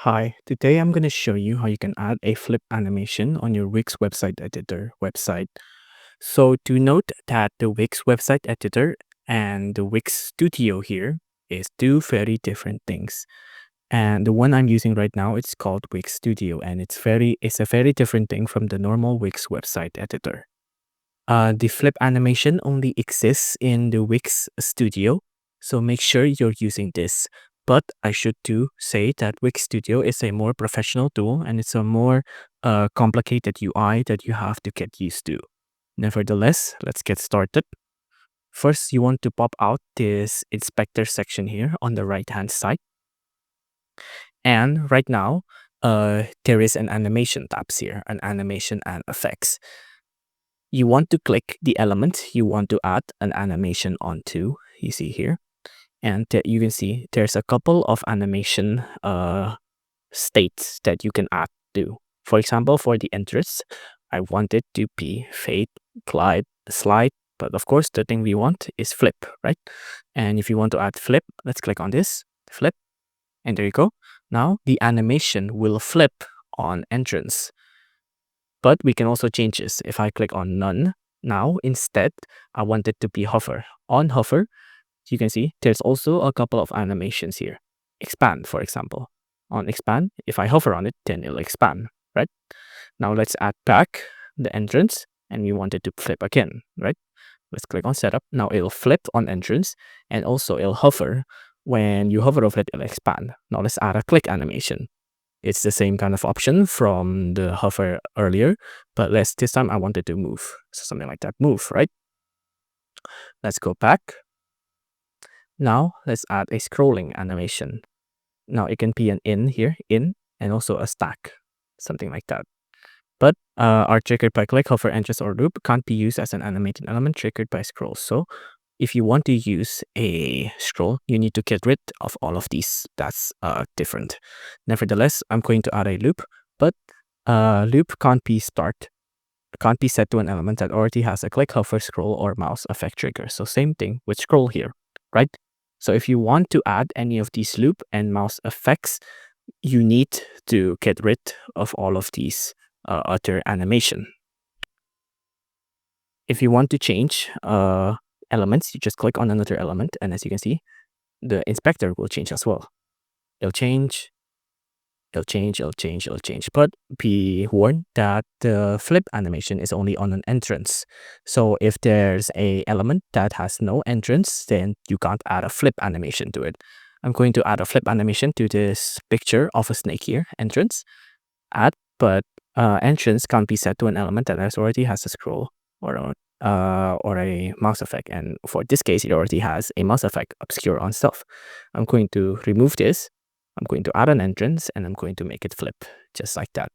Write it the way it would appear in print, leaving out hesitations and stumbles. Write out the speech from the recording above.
Hi, today I'm going to show you how you can add a flip animation on your Wix website editor website. So to note that the Wix website editor and the Wix Studio here is two very different things. And the one I'm using right now, it's called Wix Studio, and it's a very different thing from the normal Wix website editor. The flip animation only exists in the Wix Studio, so make sure you're using this. But I should do say that Wix Studio is a more professional tool and it's a more complicated UI that you have to get used to. Nevertheless, let's get started. First, you want to pop out this inspector section here on the right hand side. And right now, there is an animation tabs here, an animation and effects. You want to click the element you want to add an animation onto, you see here. And you can see there's a couple of animation states that you can add to. For example, for the entrance, I want it to be fade, glide, slide. But of course, the thing we want is flip, right? And if you want to add flip, let's click on this, flip. And there you go. Now the animation will flip on entrance. But we can also change this. If I click on none, now instead, I want it to be hover. On hover, you can see there's also a couple of animations here. Expand, for example. On expand, if I hover on it, then it'll expand, right? Now let's add back the entrance and we want it to flip again, right? Let's click on setup. Now it'll flip on entrance and also it'll hover. When you hover over it, it'll expand. Now let's add a click animation. It's the same kind of option from the hover earlier, but this time I wanted to move. So something like that, move, right? Let's go back. Now let's add a scrolling animation. Now it can be an in here, in, and also a stack, something like that. But our triggered by click, hover, entrance, or loop can't be used as an animated element triggered by scroll. So if you want to use a scroll, you need to get rid of all of these. That's different. Nevertheless, I'm going to add a loop, but loop can't be set to an element that already has a click, hover, scroll, or mouse effect trigger. So same thing with scroll here, right? So if you want to add any of these loop and mouse effects, you need to get rid of all of these other animation. If you want to change elements, you just click on another element, and as you can see, the inspector will change as well. It'll change, it'll change, it'll change, it'll change. But be warned that the flip animation is only on an entrance. So if there's a element that has no entrance, then you can't add a flip animation to it. I'm going to add a flip animation to this picture of a snake here, entrance, add, but entrance can't be set to an element that already has a scroll or a mouse effect. And for this case, it already has a mouse effect obscure on stuff. I'm going to remove this. I'm going to add an entrance and I'm going to make it flip just like that.